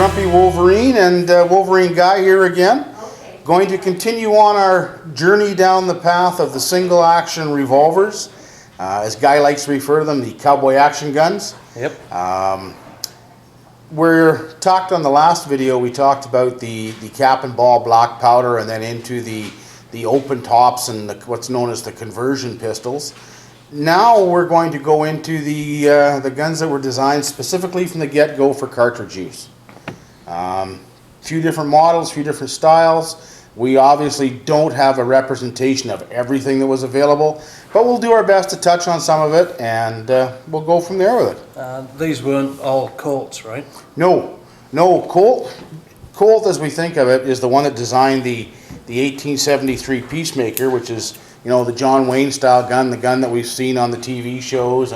Grumpy Wolverine and Wolverine Guy here again. Going to continue on our journey down the path of the single action revolvers. As Guy likes to refer to them, the cowboy action guns. Yep. We're talked on the last video, we talked about the cap and ball black powder and then into the open tops and what's known as the conversion pistols. Now we're going to go into the guns that were designed specifically from the get-go for cartridge use. Few different models, few different styles. We obviously don't have a representation of everything that was available, but we'll do our best to touch on some of it, and we'll go from there with it. These weren't all Colts, right? No. Colt, as we think of it, is the one that designed the 1873 Peacemaker, which is, you know, the John Wayne style gun, the gun that we've seen on the TV shows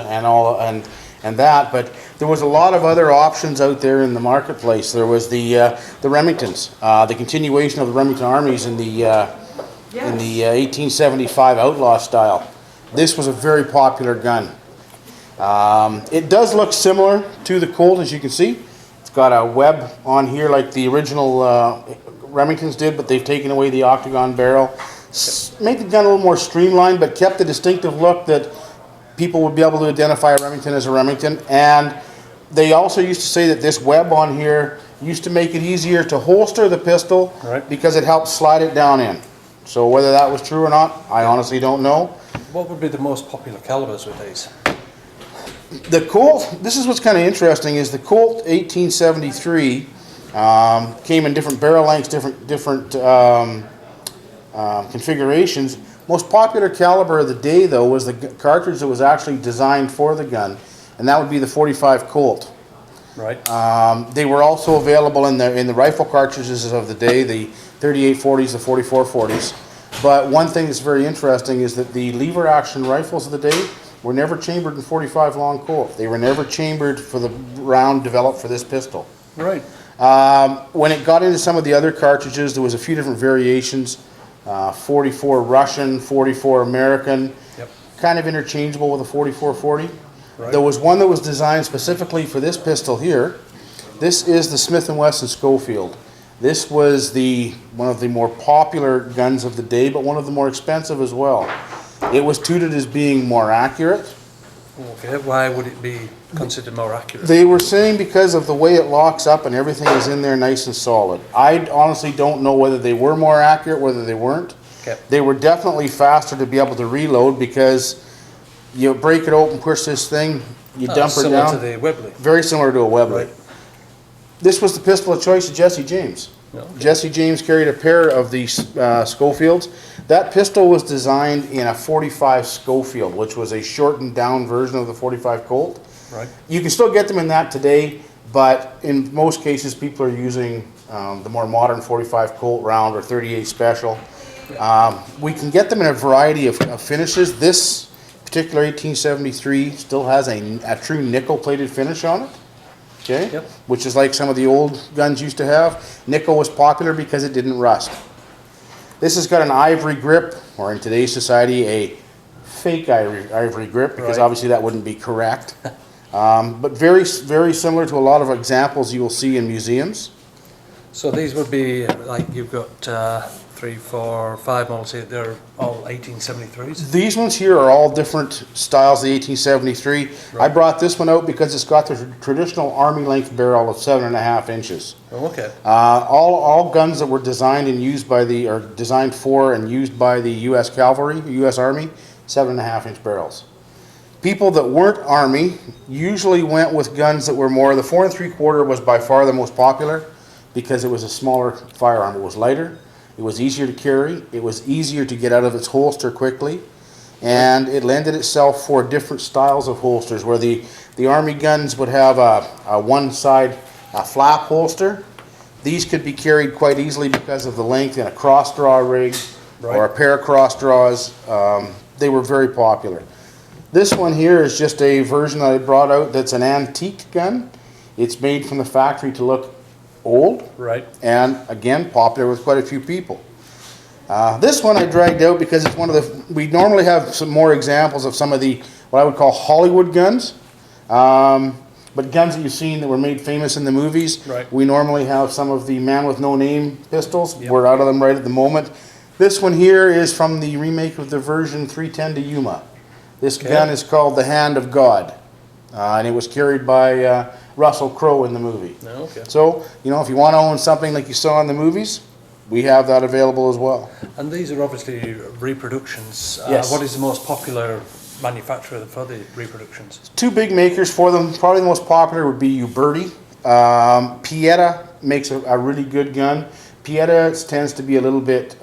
and that. But there was a lot of other options out there in the marketplace. There was the Remingtons, the continuation of the Remington armies in the 1875 outlaw style. This was a very popular gun. It does look similar to the Colt, as you can see. It's got a web on here like the original Remingtons did, but they've taken away the octagon barrel. Made the gun a little more streamlined, but kept the distinctive look that people would be able to identify a Remington as a Remington. And they also used to say that this web on here used to make it easier to holster the pistol, right, because it helped slide it down in. So whether that was true or not, I honestly don't know. What would be the most popular calibers with these? The Colt, this is what's kind of interesting, is the Colt 1873 came in different barrel lengths, different configurations. Most popular caliber of the day, though, was the cartridge that was actually designed for the gun, and that would be the .45 Colt. Right. They were also available in the rifle cartridges of the day, the 3840s, the 4440s. But one thing that's very interesting is that the lever action rifles of the day were never chambered in .45 long Colt. They were never chambered for the round developed for this pistol. Right. When it got into some of the other cartridges, there was a few different variations. 44 Russian, 44 American, yep, kind of interchangeable with a 4440. Right. There was one that was designed specifically for this pistol here. This is the Smith & Wesson Schofield. This was one of the more popular guns of the day, but one of the more expensive as well. It was touted as being more accurate. Okay, why would it be considered more accurate? They were saying because of the way it locks up and everything is in there nice and solid. I honestly don't know whether they were more accurate, whether they weren't. Okay. They were definitely faster to be able to reload because you break it open, push this thing, you dump her down. Similar to the Webley. Very similar to a Webley. Right. This was the pistol of choice of Jesse James. Okay. Jesse James carried a pair of these Schofields. That pistol was designed in a .45 Schofield, which was a shortened down version of the .45 Colt. Right. You can still get them in that today, but in most cases people are using the more modern .45 Colt round or 38 Special. We can get them in a variety of finishes. This particular 1873 still has a true nickel-plated finish on it. Okay, yep, which is like some of the old guns used to have. Nickel was popular because it didn't rust. This has got an ivory grip, or in today's society, a fake ivory grip, because right, obviously that wouldn't be correct. But very, very similar to a lot of examples you will see in museums. So these would be, like, you've got 3, 4, 5 models here, they're all 1873s? These ones here are all different styles of the 1873. Right. I brought this one out because it's got the traditional army length barrel of 7.5 inches. Oh, okay. All guns that were designed and used by designed for and used by the U.S. Cavalry, the U.S. Army, 7.5 inch barrels. People that weren't Army usually went with guns that were more, the 4 3/4 was by far the most popular because it was a smaller firearm. It was lighter. It was easier to carry, it was easier to get out of its holster quickly, and it lended itself for different styles of holsters, where the Army guns would have a one side flap holster. These could be carried quite easily because of the length in a cross draw rig, right, or a pair of cross draws. They were very popular. This one here is just a version that I brought out that's an antique gun. It's made from the factory to look old, right, and again popular with quite a few people. This one I dragged out because it's one of the, we normally have some more examples of some of the what I would call Hollywood guns. But guns that you've seen that were made famous in the movies, Right. we normally have some of the Man with No Name pistols. Yep. We're out of them right at the moment. This one here is from the remake of the version 310 to Yuma. This Okay. gun is called the Hand of God, and it was carried by Russell Crowe in the movie. No, okay. So, you know, if you want to own something like you saw in the movies, we have that available as well. And these are obviously reproductions. Yes. What is the most popular manufacturer for the reproductions? Two big makers for them. Probably the most popular would be Uberti. Pieta makes a really good gun. Pieta tends to be a little bit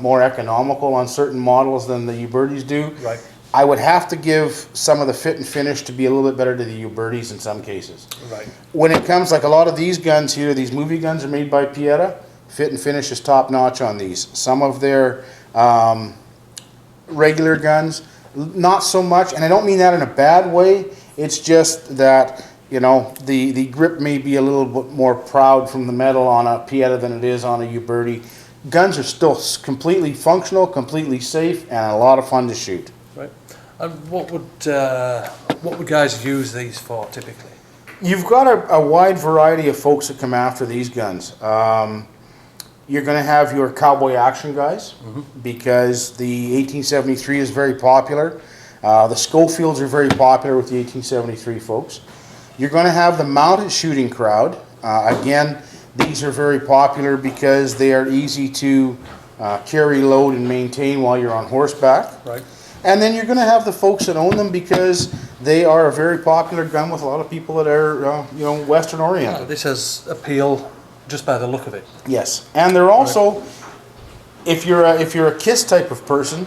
more economical on certain models than the Ubertis do. Right. I would have to give some of the fit and finish to be a little bit better to the Ubertis in some cases. Right. When it comes, like a lot of these guns here, these movie guns are made by Pieta. Fit and finish is top notch on these. Some of their regular guns, not so much, and I don't mean that in a bad way. It's just that, you know, the grip may be a little bit more proud from the metal on a Pieta than it is on a Uberti. Guns are still completely functional, completely safe, and a lot of fun to shoot. Right. And what would guys use these for typically? You've got a wide variety of folks that come after these guns. You're going to have your cowboy action guys, because the 1873 is very popular. The Schofields are very popular with the 1873 folks. You're going to have the mounted shooting crowd. Again, these are very popular because they are easy to carry, load, and maintain while you're on horseback. Right. And then you're going to have the folks that own them because they are a very popular gun with a lot of people that are, you know, Western oriented. This has appeal just by the look of it. Yes, and they're also, if you're a KISS type of person,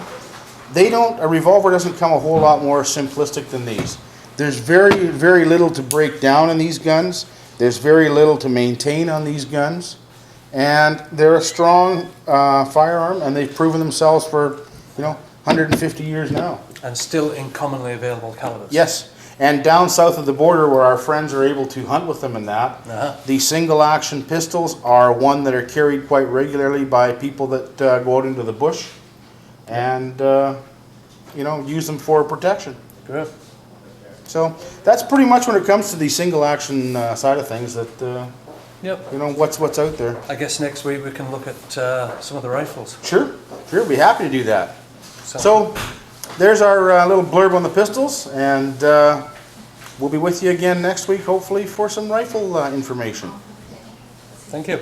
a revolver doesn't come a whole lot more simplistic than these. There's very, very little to break down in these guns. There's very little to maintain on these guns, and they're a strong firearm, and they've proven themselves for, you know, 150 years now. And still in commonly available calibers. Yes. And down south of the border where our friends are able to hunt with them and that, the single action pistols are one that are carried quite regularly by people that go out into the bush and, you know, use them for protection. Good. So that's pretty much when it comes to the single action side of things that, Yep. you know, what's out there. I guess next week we can look at some of the rifles. Sure, be happy to do that. So there's our little blurb on the pistols, and we'll be with you again next week, hopefully, for some rifle information. Thank you.